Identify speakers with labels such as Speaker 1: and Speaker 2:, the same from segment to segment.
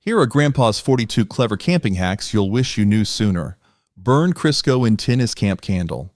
Speaker 1: Here are Grandpa's 42 clever camping hacks you'll wish you knew sooner. Burn Crisco in tin as camp candle.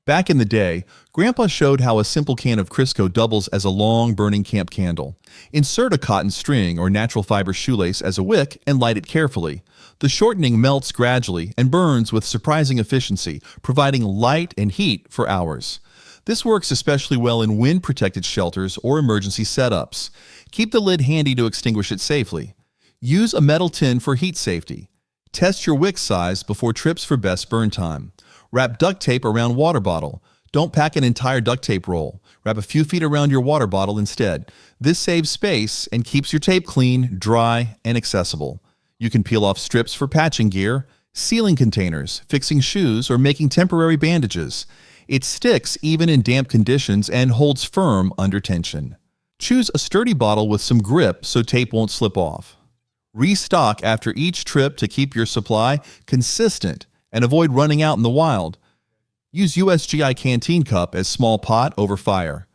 Speaker 1: Back in the day, Grandpa showed how a simple can of Crisco doubles as a long burning camp candle. Insert a cotton string or natural fiber shoelace as a wick and light it carefully. The shortening melts gradually and burns with surprising efficiency, providing light and heat for hours. This works especially well in wind-protected shelters or emergency setups. Keep the lid handy to extinguish it safely. Use a metal tin for heat safety. Test your wick size before trips for best burn time. Wrap duct tape around water bottle. Don't pack an entire duct tape roll. Wrap a few feet around your water bottle instead. This saves space and keeps your tape clean, dry, and accessible. You can peel off strips for patching gear, sealing containers, fixing shoes, or making temporary bandages. It sticks even in damp conditions and holds firm under tension. Choose a sturdy bottle with some grip so tape won't slip off. Restock after each trip to keep your supply consistent and avoid running out in the wild. Use USGI canteen cup as small pot over fire.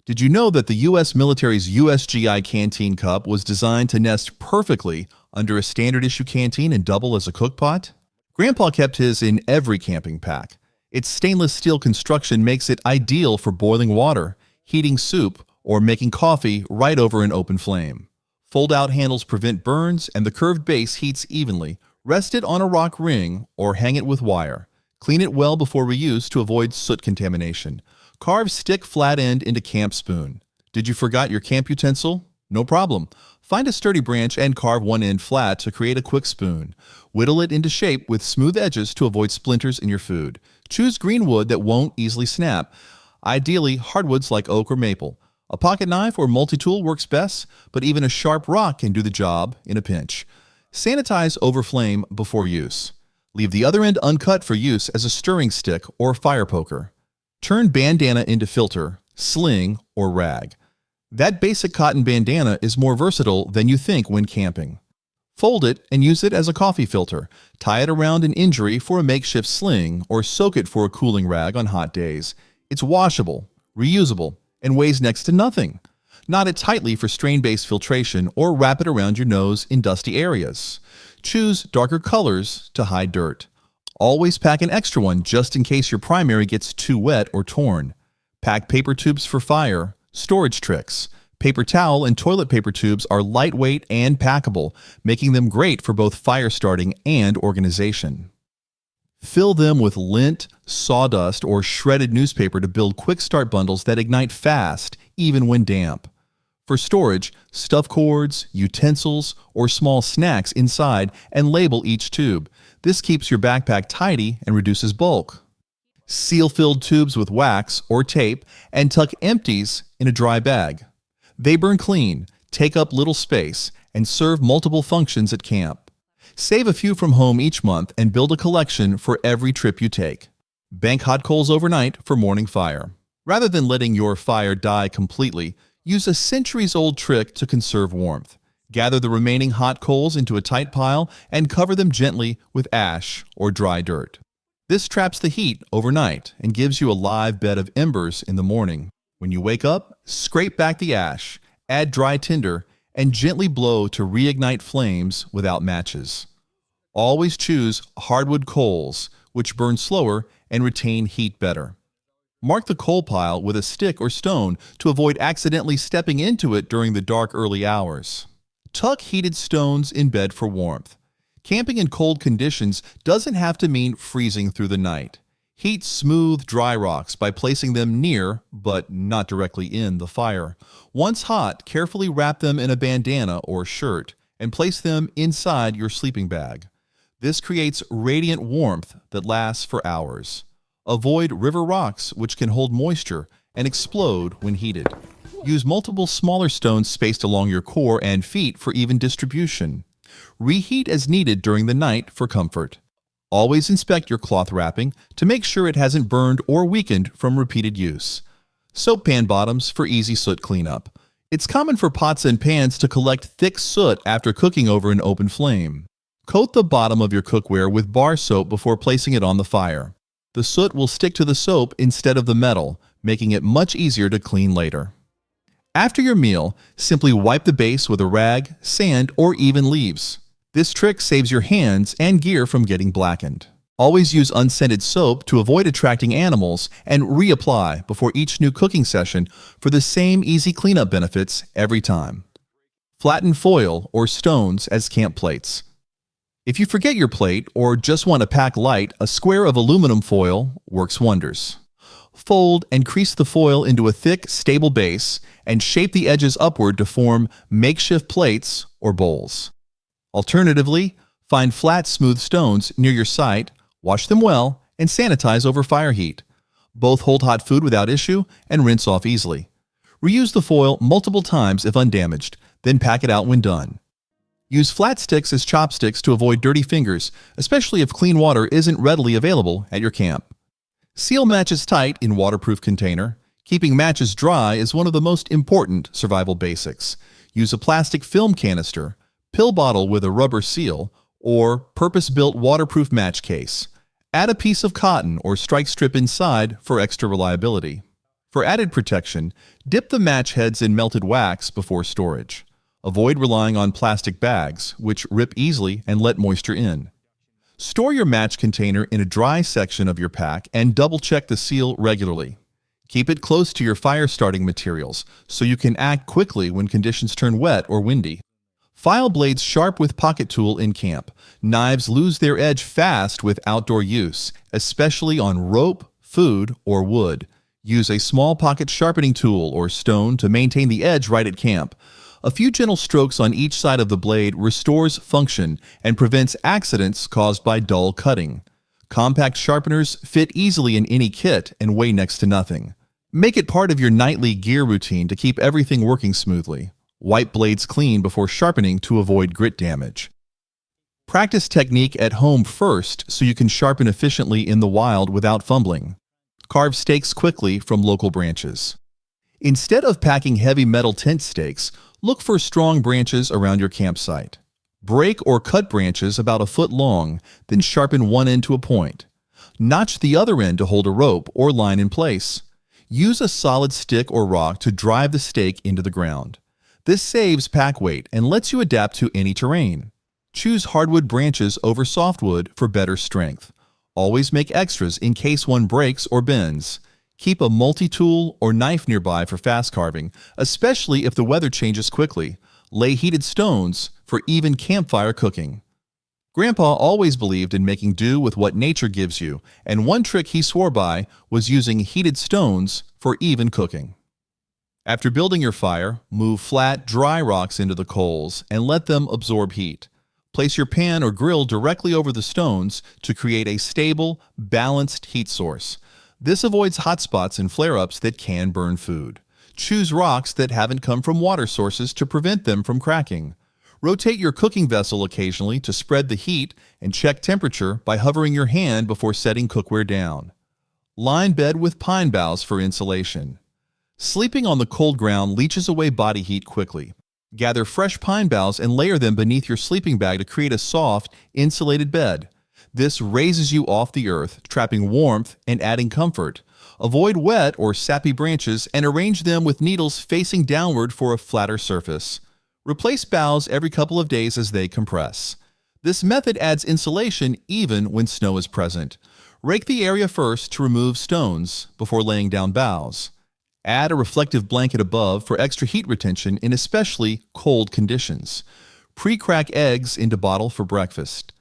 Speaker 1: Did you know that the U.S. military's USGI canteen cup was designed to nest perfectly under a standard issue canteen and double as a cook pot? Grandpa kept his in every camping pack. Its stainless steel construction makes it ideal for boiling water, heating soup, or making coffee right over an open flame. Fold-out handles prevent burns, and the curved base heats evenly. Rest it on a rock ring or hang it with wire. Clean it well before reuse to avoid soot contamination. Carve stick flat end into camp spoon. Did you forget your camp utensil? No problem. Find a sturdy branch and carve one end flat to create a quick spoon. Whittle it into shape with smooth edges to avoid splinters in your food. Choose green wood that won't easily snap. Ideally, hardwoods like oak or maple. A pocket knife or multi-tool works best, but even a sharp rock can do the job in a pinch. Sanitize over flame before use. Leave the other end uncut for use as a stirring stick or fire poker. Turn bandana into filter, sling, or rag. That basic cotton bandana is more versatile than you think when camping. Fold it and use it as a coffee filter. Tie it around an injury for a makeshift sling or soak it for a cooling rag on hot days. It's washable, reusable, and weighs next to nothing. Knot it tightly for strain-based filtration or wrap it around your nose in dusty areas. Choose darker colors to hide dirt. Always pack an extra one just in case your primary gets too wet or torn. Pack paper tubes for fire. Storage tricks. Paper towel and toilet paper tubes are lightweight and packable, making them great for both fire starting and organization. Fill them with lint, sawdust, or shredded newspaper to build quick start bundles that ignite fast, even when damp. For storage, stuff cords, utensils, or small snacks inside and label each tube. This keeps your backpack tidy and reduces bulk. Seal-filled tubes with wax or tape and tuck empties in a dry bag. They burn clean, take up little space, and serve multiple functions at camp. Save a few from home each month and build a collection for every trip you take. Bank hot coals overnight for morning fire. Rather than letting your fire die completely, use a centuries-old trick to conserve warmth. Gather the remaining hot coals into a tight pile and cover them gently with ash or dry dirt. This traps the heat overnight and gives you a live bed of embers in the morning. When you wake up, scrape back the ash, add dry tinder, and gently blow to reignite flames without matches. Always choose hardwood coals, which burn slower and retain heat better. Mark the coal pile with a stick or stone to avoid accidentally stepping into it during the dark early hours. Tuck heated stones in bed for warmth. Camping in cold conditions doesn't have to mean freezing through the night. Heat smooth, dry rocks by placing them near, but not directly in, the fire. Once hot, carefully wrap them in a bandana or shirt and place them inside your sleeping bag. This creates radiant warmth that lasts for hours. Avoid river rocks, which can hold moisture and explode when heated. Use multiple smaller stones spaced along your core and feet for even distribution. Reheat as needed during the night for comfort. Always inspect your cloth wrapping to make sure it hasn't burned or weakened from repeated use. Soap pan bottoms for easy soot cleanup. It's common for pots and pans to collect thick soot after cooking over an open flame. Coat the bottom of your cookware with bar soap before placing it on the fire. The soot will stick to the soap instead of the metal, making it much easier to clean later. After your meal, simply wipe the base with a rag, sand, or even leaves. This trick saves your hands and gear from getting blackened. Always use unscented soap to avoid attracting animals and reapply before each new cooking session for the same easy cleanup benefits every time. Flatten foil or stones as camp plates. If you forget your plate or just want to pack light, a square of aluminum foil works wonders. Fold and crease the foil into a thick, stable base and shape the edges upward to form makeshift plates or bowls. Alternatively, find flat, smooth stones near your site, wash them well, and sanitize over fire heat. Both hold hot food without issue and rinse off easily. Reuse the foil multiple times if undamaged, then pack it out when done. Use flat sticks as chopsticks to avoid dirty fingers, especially if clean water isn't readily available at your camp. Seal matches tight in waterproof container. Keeping matches dry is one of the most important survival basics. Use a plastic film canister, pill bottle with a rubber seal, or purpose-built waterproof match case. Add a piece of cotton or strike strip inside for extra reliability. For added protection, dip the match heads in melted wax before storage. Avoid relying on plastic bags, which rip easily and let moisture in. Store your match container in a dry section of your pack and double-check the seal regularly. Keep it close to your fire-starting materials so you can act quickly when conditions turn wet or windy. File blades sharp with pocket tool in camp. Knives lose their edge fast with outdoor use, especially on rope, food, or wood. Use a small pocket sharpening tool or stone to maintain the edge right at camp. A few gentle strokes on each side of the blade restores function and prevents accidents caused by dull cutting. Compact sharpeners fit easily in any kit and weigh next to nothing. Make it part of your nightly gear routine to keep everything working smoothly. Wipe blades clean before sharpening to avoid grit damage. Practice technique at home first so you can sharpen efficiently in the wild without fumbling. Carve steaks quickly from local branches. Instead of packing heavy metal tent stakes, look for strong branches around your campsite. Break or cut branches about a foot long, then sharpen one end to a point. Notch the other end to hold a rope or line in place. Use a solid stick or rock to drive the stake into the ground. This saves pack weight and lets you adapt to any terrain. Choose hardwood branches over softwood for better strength. Always make extras in case one breaks or bends. Keep a multi-tool or knife nearby for fast carving, especially if the weather changes quickly. Lay heated stones for even campfire cooking. Grandpa always believed in making do with what nature gives you, and one trick he swore by was using heated stones for even cooking. After building your fire, move flat, dry rocks into the coals and let them absorb heat. Place your pan or grill directly over the stones to create a stable, balanced heat source. This avoids hot spots and flare-ups that can burn food. Choose rocks that haven't come from water sources to prevent them from cracking. Rotate your cooking vessel occasionally to spread the heat and check temperature by hovering your hand before setting cookware down. Line bed with pine boughs for insulation. Sleeping on the cold ground leaches away body heat quickly. Gather fresh pine boughs and layer them beneath your sleeping bag to create a soft, insulated bed. This raises you off the earth, trapping warmth and adding comfort. Avoid wet or sappy branches and arrange them with needles facing downward for a flatter surface. Replace boughs every couple of days as they compress. This method adds insulation even when snow is present. Rake the area first to remove stones before laying down boughs. Add a reflective blanket above for extra heat retention in especially cold conditions. Pre-crack eggs into bottle for breakfast.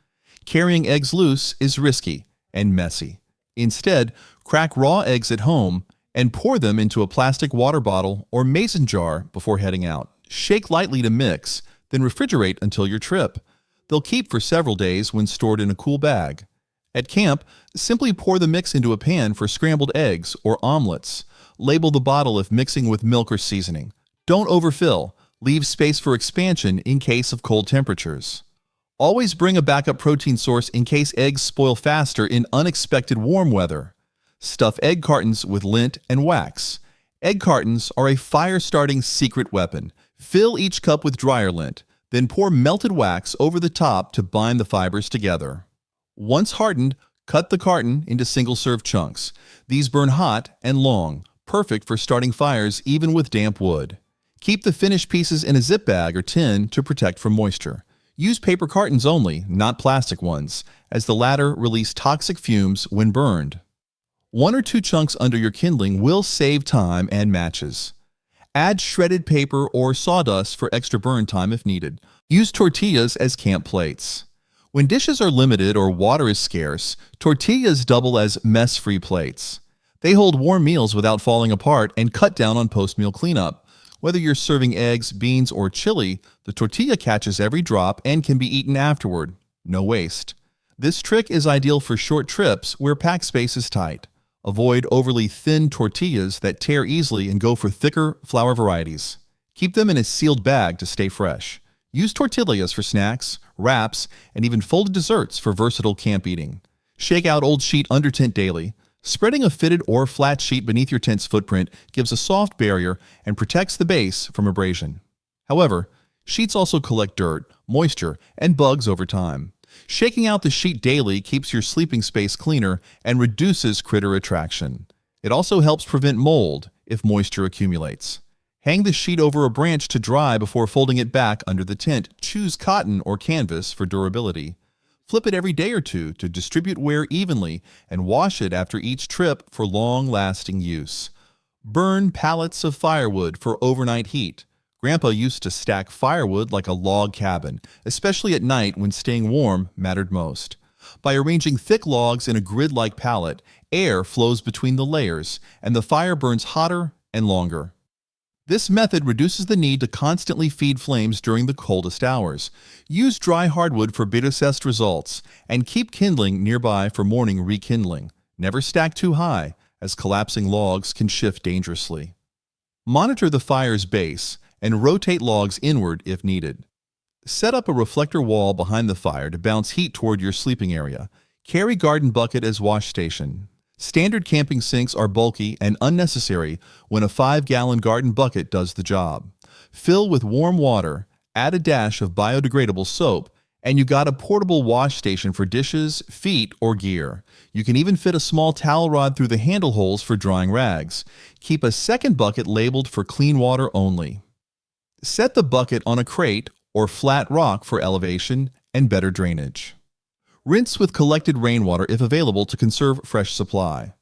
Speaker 1: Carrying eggs loose is risky and messy. Instead, crack raw eggs at home and pour them into a plastic water bottle or mason jar before heading out. Shake lightly to mix, then refrigerate until your trip. They'll keep for several days when stored in a cool bag. At camp, simply pour the mix into a pan for scrambled eggs or omelets. Label the bottle if mixing with milk or seasoning. Don't overfill. Leave space for expansion in case of cold temperatures. Always bring a backup protein source in case eggs spoil faster in unexpected warm weather. Stuff egg cartons with lint and wax. Egg cartons are a fire-starting secret weapon. Fill each cup with dryer lint, then pour melted wax over the top to bind the fibers together. Once hardened, cut the carton into single-serve chunks. These burn hot and long, perfect for starting fires even with damp wood. Keep the finished pieces in a zip bag or tin to protect from moisture. Use paper cartons only, not plastic ones, as the latter release toxic fumes when burned. 1 or 2 chunks under your kindling will save time and matches. Add shredded paper or sawdust for extra burn time if needed. Use tortillas as camp plates. When dishes are limited or water is scarce, tortillas double as mess-free plates. They hold warm meals without falling apart and cut down on post-meal cleanup. Whether you're serving eggs, beans, or chili, the tortilla catches every drop and can be eaten afterward. No waste. This trick is ideal for short trips where pack space is tight. Avoid overly thin tortillas that tear easily and go for thicker flour varieties. Keep them in a sealed bag to stay fresh. Use tortillas for snacks, wraps, and even folded desserts for versatile camp eating. Shake out old sheet under tent daily. Spreading a fitted or flat sheet beneath your tent's footprint gives a soft barrier and protects the base from abrasion. However, sheets also collect dirt, moisture, and bugs over time. Shaking out the sheet daily keeps your sleeping space cleaner and reduces critter attraction. It also helps prevent mold if moisture accumulates. Hang the sheet over a branch to dry before folding it back under the tent. Choose cotton or canvas for durability. Flip it every day or two to distribute wear evenly and wash it after each trip for long-lasting use. Burn pallets of firewood for overnight heat. Grandpa used to stack firewood like a log cabin, especially at night when staying warm mattered most. By arranging thick logs in a grid-like pallet, air flows between the layers, and the fire burns hotter and longer. This method reduces the need to constantly feed flames during the coldest hours. Use dry hardwood for best results, and keep kindling nearby for morning rekindling. Never stack too high, as collapsing logs can shift dangerously. Monitor the fire's base and rotate logs inward if needed. Set up a reflector wall behind the fire to bounce heat toward your sleeping area. Carry garden bucket as wash station. Standard camping sinks are bulky and unnecessary when a 5-gallon garden bucket does the job. Fill with warm water, add a dash of biodegradable soap, and you got a portable wash station for dishes, feet, or gear. You can even fit a small towel rod through the handle holes for drying rags. Keep a second bucket labeled for clean water only. Set the bucket on a crate or flat rock for elevation and better drainage. Rinse with collected rainwater if available to conserve fresh supply.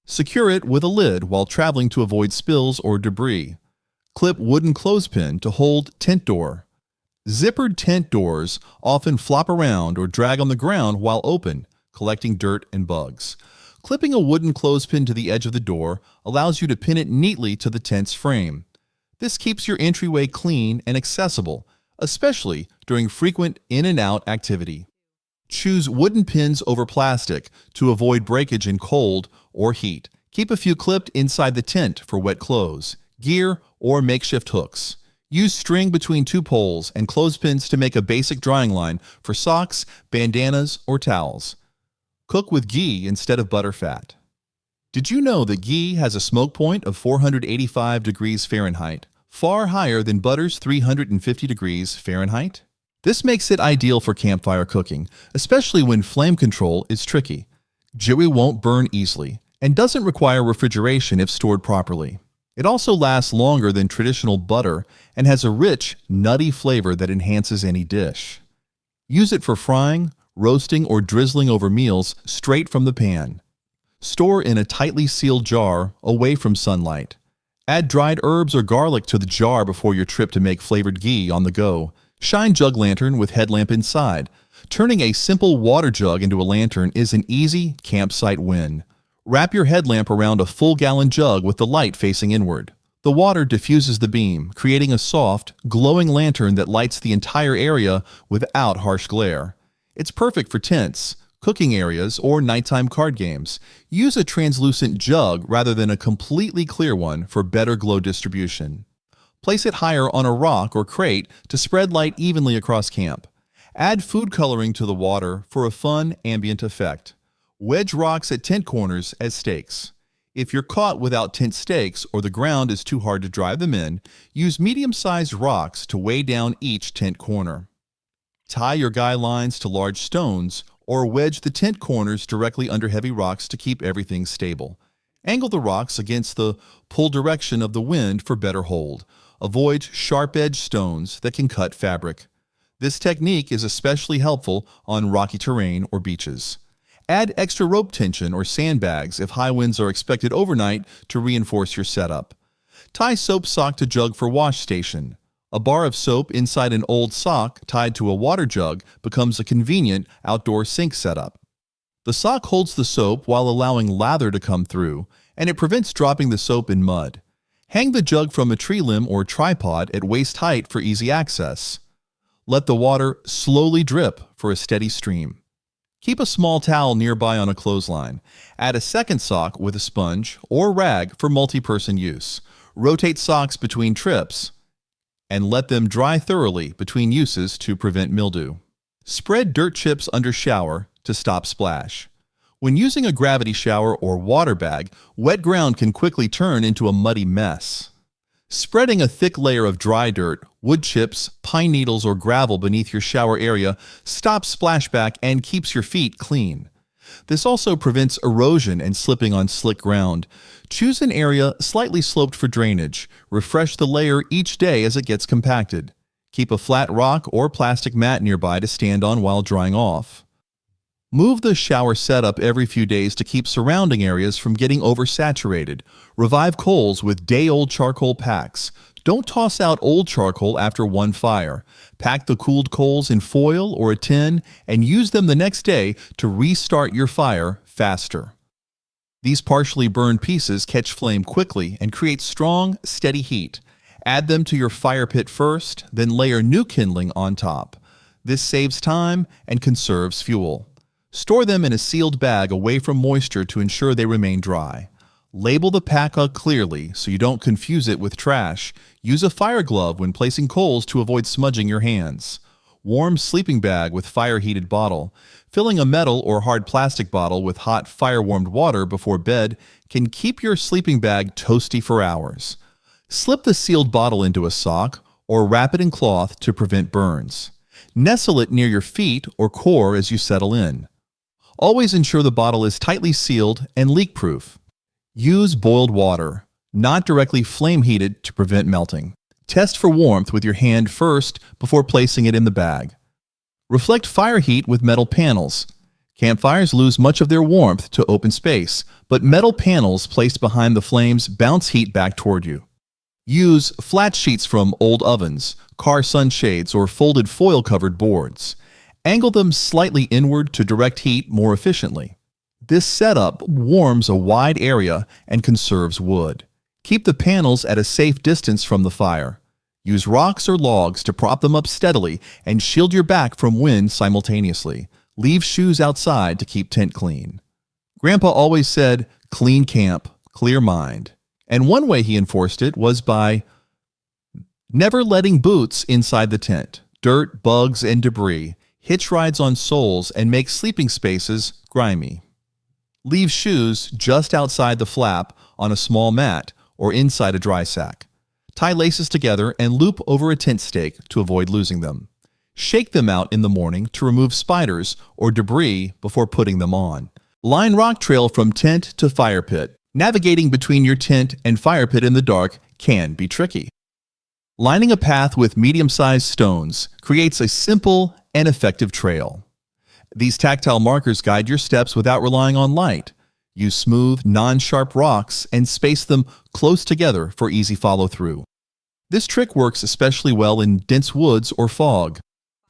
Speaker 1: Secure it with a lid while traveling to avoid spills or debris. Clip wooden clothespin to hold tent door. Zippered tent doors often flop around or drag on the ground while open, collecting dirt and bugs. Clipping a wooden clothespin to the edge of the door allows you to pin it neatly to the tent's frame. This keeps your entryway clean and accessible, especially during frequent in and out activity. Choose wooden pins over plastic to avoid breakage in cold or heat. Keep a few clipped inside the tent for wet clothes, gear, or makeshift hooks. Use string between 2 poles and clothespins to make a basic drying line for socks, bandanas, or towels. Cook with ghee instead of butter fat. Did you know that ghee has a smoke point of 485 degrees Fahrenheit, far higher than butter's 350 degrees Fahrenheit? This makes it ideal for campfire cooking, especially when flame control is tricky. Ghee won't burn easily and doesn't require refrigeration if stored properly. It also lasts longer than traditional butter and has a rich, nutty flavor that enhances any dish. Use it for frying, roasting, or drizzling over meals straight from the pan. Store in a tightly sealed jar away from sunlight. Add dried herbs or garlic to the jar before your trip to make flavored ghee on the go. Shine jug lantern with headlamp inside. Turning a simple water jug into a lantern is an easy campsite win. Wrap your headlamp around a full-gallon jug with the light facing inward. The water diffuses the beam, creating a soft, glowing lantern that lights the entire area without harsh glare. It's perfect for tents, cooking areas, or nighttime card games. Use a translucent jug rather than a completely clear one for better glow distribution. Place it higher on a rock or crate to spread light evenly across camp. Add food coloring to the water for a fun ambient effect. Wedge rocks at tent corners as stakes. If you're caught without tent stakes or the ground is too hard to drive them in, use medium-sized rocks to weigh down each tent corner. Tie your guy lines to large stones or wedge the tent corners directly under heavy rocks to keep everything stable. Angle the rocks against the pull direction of the wind for better hold. Avoid sharp-edged stones that can cut fabric. This technique is especially helpful on rocky terrain or beaches. Add extra rope tension or sandbags if high winds are expected overnight to reinforce your setup. Tie soap sock to jug for wash station. A bar of soap inside an old sock tied to a water jug becomes a convenient outdoor sink setup. The sock holds the soap while allowing lather to come through, and it prevents dropping the soap in mud. Hang the jug from a tree limb or tripod at waist height for easy access. Let the water slowly drip for a steady stream. Keep a small towel nearby on a clothesline. Add a second sock with a sponge or rag for multi-person use. Rotate socks between trips and let them dry thoroughly between uses to prevent mildew. Spread dirt chips under shower to stop splash. When using a gravity shower or water bag, wet ground can quickly turn into a muddy mess. Spreading a thick layer of dry dirt, wood chips, pine needles, or gravel beneath your shower area stops splashback and keeps your feet clean. This also prevents erosion and slipping on slick ground. Choose an area slightly sloped for drainage. Refresh the layer each day as it gets compacted. Keep a flat rock or plastic mat nearby to stand on while drying off. Move the shower setup every few days to keep surrounding areas from getting oversaturated. Revive coals with day-old charcoal packs. Don't toss out old charcoal after one fire. Pack the cooled coals in foil or a tin and use them the next day to restart your fire faster. These partially burned pieces catch flame quickly and create strong, steady heat. Add them to your fire pit first, then layer new kindling on top. This saves time and conserves fuel. Store them in a sealed bag away from moisture to ensure they remain dry. Label the pack clearly so you don't confuse it with trash. Use a fire glove when placing coals to avoid smudging your hands. Warm sleeping bag with fire-heated bottle. Filling a metal or hard plastic bottle with hot fire-warmed water before bed can keep your sleeping bag toasty for hours. Slip the sealed bottle into a sock or wrap it in cloth to prevent burns. Nestle it near your feet or core as you settle in. Always ensure the bottle is tightly sealed and leak-proof. Use boiled water, not directly flame-heated to prevent melting. Test for warmth with your hand first before placing it in the bag. Reflect fire heat with metal panels. Campfires lose much of their warmth to open space, but metal panels placed behind the flames bounce heat back toward you. Use flat sheets from old ovens, car sunshades, or folded foil-covered boards. Angle them slightly inward to direct heat more efficiently. This setup warms a wide area and conserves wood. Keep the panels at a safe distance from the fire. Use rocks or logs to prop them up steadily and shield your back from wind simultaneously. Leave shoes outside to keep tent clean. Grandpa always said, "Clean camp, clear mind." And one way he enforced it was by never letting boots inside the tent, dirt, bugs, and debris. Hitch rides on soles and make sleeping spaces grimy. Leave shoes just outside the flap on a small mat or inside a dry sack. Tie laces together and loop over a tent stake to avoid losing them. Shake them out in the morning to remove spiders or debris before putting them on. Line rock trail from tent to fire pit. Navigating between your tent and fire pit in the dark can be tricky. Lining a path with medium-sized stones creates a simple and effective trail. These tactile markers guide your steps without relying on light. Use smooth, non-sharp rocks and space them close together for easy follow-through. This trick works especially well in dense woods or fog.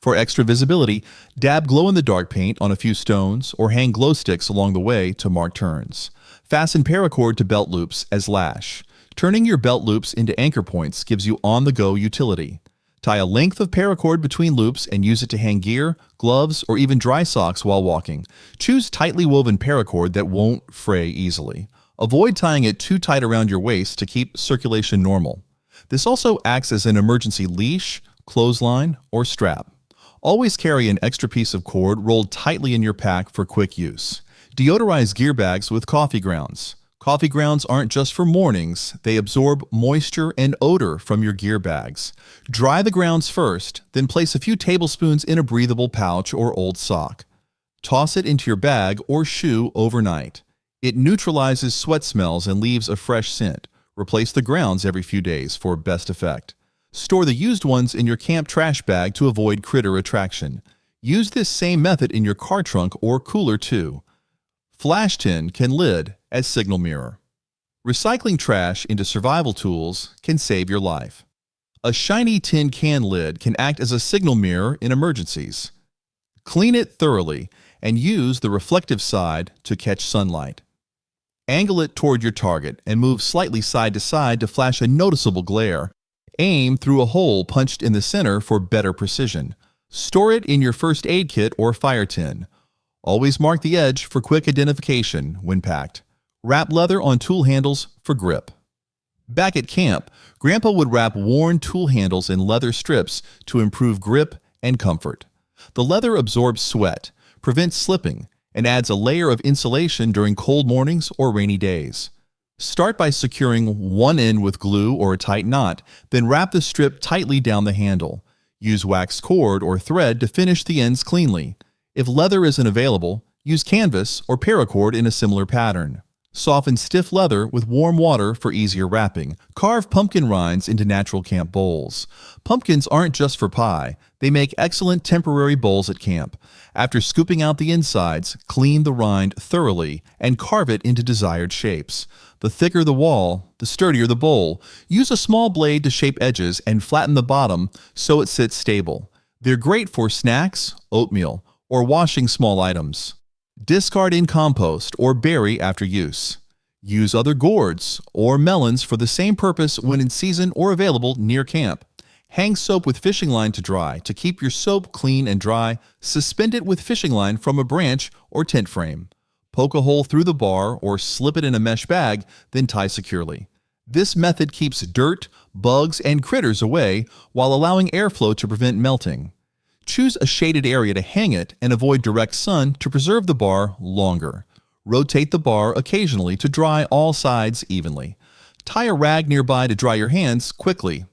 Speaker 1: For extra visibility, dab glow-in-the-dark paint on a few stones or hang glow sticks along the way to mark turns. Fasten paracord to belt loops as lash. Turning your belt loops into anchor points gives you on-the-go utility. Tie a length of paracord between loops and use it to hang gear, gloves, or even dry socks while walking. Choose tightly woven paracord that won't fray easily. Avoid tying it too tight around your waist to keep circulation normal. This also acts as an emergency leash, clothesline, or strap. Always carry an extra piece of cord rolled tightly in your pack for quick use. Deodorize gear bags with coffee grounds. Coffee grounds aren't just for mornings, they absorb moisture and odor from your gear bags. Dry the grounds first, then place a few tablespoons in a breathable pouch or old sock. Toss it into your bag or shoe overnight. It neutralizes sweat smells and leaves a fresh scent. Replace the grounds every few days for best effect. Store the used ones in your camp trash bag to avoid critter attraction. Use this same method in your car trunk or cooler too. Flash tin can lid as signal mirror. Recycling trash into survival tools can save your life. A shiny tin can lid can act as a signal mirror in emergencies. Clean it thoroughly and use the reflective side to catch sunlight. Angle it toward your target and move slightly side to side to flash a noticeable glare. Aim through a hole punched in the center for better precision. Store it in your first aid kit or fire tin. Always mark the edge for quick identification when packed. Wrap leather on tool handles for grip. Back at camp, Grandpa would wrap worn tool handles in leather strips to improve grip and comfort. The leather absorbs sweat, prevents slipping, and adds a layer of insulation during cold mornings or rainy days. Start by securing one end with glue or a tight knot, then wrap the strip tightly down the handle. Use waxed cord or thread to finish the ends cleanly. If leather isn't available, use canvas or paracord in a similar pattern. Soften stiff leather with warm water for easier wrapping. Carve pumpkin rinds into natural camp bowls. Pumpkins aren't just for pie. They make excellent temporary bowls at camp. After scooping out the insides, clean the rind thoroughly and carve it into desired shapes. The thicker the wall, the sturdier the bowl. Use a small blade to shape edges and flatten the bottom so it sits stable. They're great for snacks, oatmeal, or washing small items. Discard in compost or bury after use. Use other gourds or melons for the same purpose when in season or available near camp. Hang soap with fishing line to dry. To keep your soap clean and dry, suspend it with fishing line from a branch or tent frame. Poke a hole through the bar or slip it in a mesh bag, then tie securely. This method keeps dirt, bugs, and critters away while allowing airflow to prevent melting. Choose a shaded area to hang it and avoid direct sun to preserve the bar longer. Rotate the bar occasionally to dry all sides evenly. Tie a rag nearby to dry your hands quickly.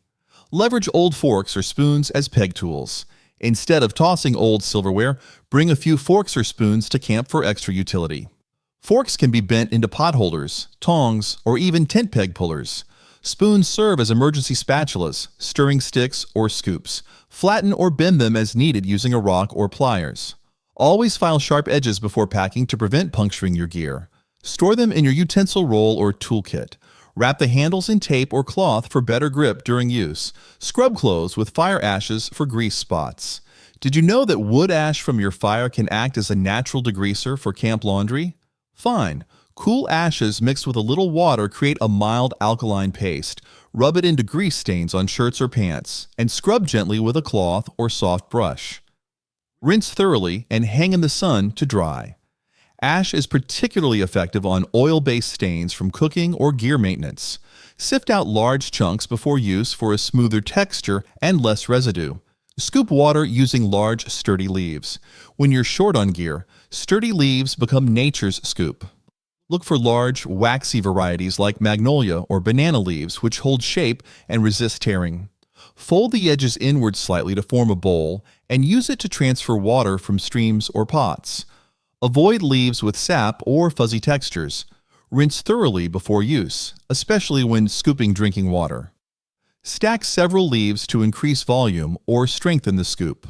Speaker 1: Leverage old forks or spoons as peg tools. Instead of tossing old silverware, bring a few forks or spoons to camp for extra utility. Forks can be bent into pot holders, tongs, or even tent peg pullers. Spoons serve as emergency spatulas, stirring sticks, or scoops. Flatten or bend them as needed using a rock or pliers. Always file sharp edges before packing to prevent puncturing your gear. Store them in your utensil roll or toolkit. Wrap the handles in tape or cloth for better grip during use. Scrub clothes with fire ashes for grease spots. Did you know that wood ash from your fire can act as a natural degreaser for camp laundry? Fine. Cool ashes mixed with a little water create a mild alkaline paste. Rub it into grease stains on shirts or pants, and scrub gently with a cloth or soft brush. Rinse thoroughly and hang in the sun to dry. Ash is particularly effective on oil-based stains from cooking or gear maintenance. Sift out large chunks before use for a smoother texture and less residue. Scoop water using large, sturdy leaves. When you're short on gear, sturdy leaves become nature's scoop. Look for large, waxy varieties like magnolia or banana leaves which hold shape and resist tearing. Fold the edges inward slightly to form a bowl and use it to transfer water from streams or pots. Avoid leaves with sap or fuzzy textures. Rinse thoroughly before use, especially when scooping drinking water. Stack several leaves to increase volume or strengthen the scoop.